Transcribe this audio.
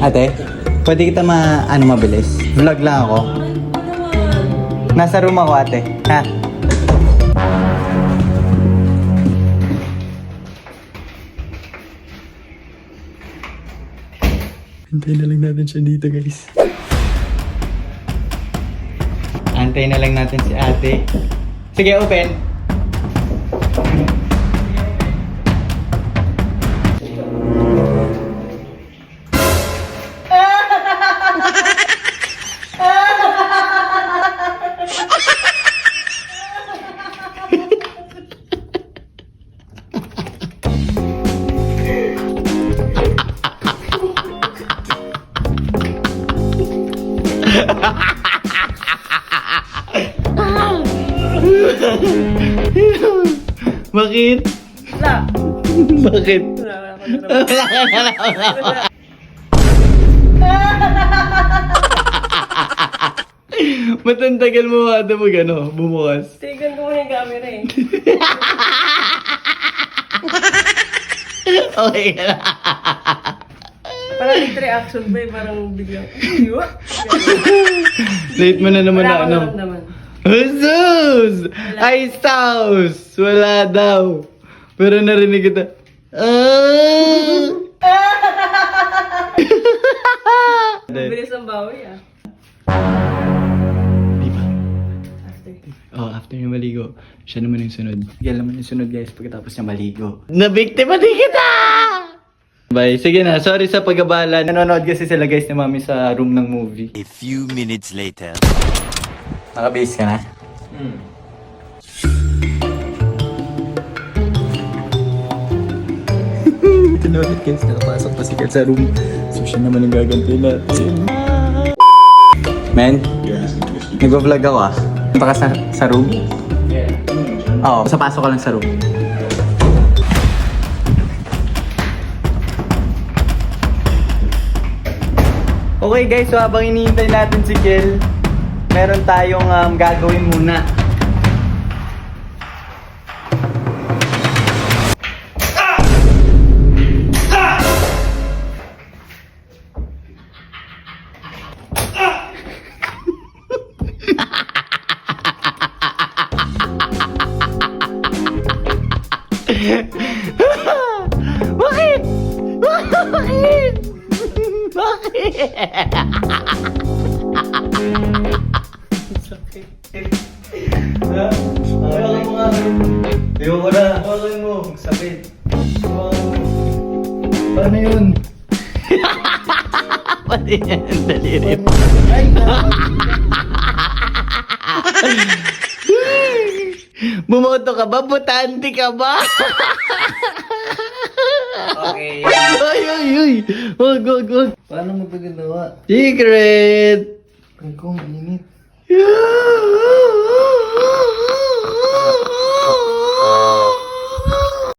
Ate, pwede kita mabilis? Vlog lang ako. Nasa room ako, ate. Ha? Antayin na lang natin siya dito, guys. Antayin na lang natin si ate. Sige, open. Bakit? Wala. Bakit? Ba't ang tagal mo ata mag bumukas? Tigan ko muna yung camera eh. Okay ka na. Parang late reaction ba eh, parang biglang, iwa. Late mo na naman na ano. Wala naman. Jesus! Ay, sauce! Wala daw. Pero narinig kita. Bilis ang bawi ah. Di ba? After. Oh, after niya maligo, siya naman yung sunod. Yan naman yung sunod, guys, pagkatapos niya maligo. Nabiktima din kita! Bye. Sige na, sorry sa pag-abala. Nanonood kasi sila, guys, ni mami sa room ng movie. A few minutes later. Nakabase ka na? Ito na ulit, guys, nakapasok pa si Kat sa room. So siya naman ang gaganti natin. Men, nag-vlog ako ah. Punta ka sa room? Yeah. Oo, sa pasok ka lang sa room. Okay guys, so habang hinihintay natin si Kel, meron tayong gagawin muna. Bakit? Bakit? Bakit? Hawakan mo nga. Ayoko na. Hawakan mo. Sakit. Hawakan mo. Paano yun? Pati yan ang daliri mo. Ay, bumoto ka ba? Butante ka ba? Okay. Ay, ay, ay. Wag, wag, wag. Paano mo ito ginawa? Secret! Ay, kung mainit.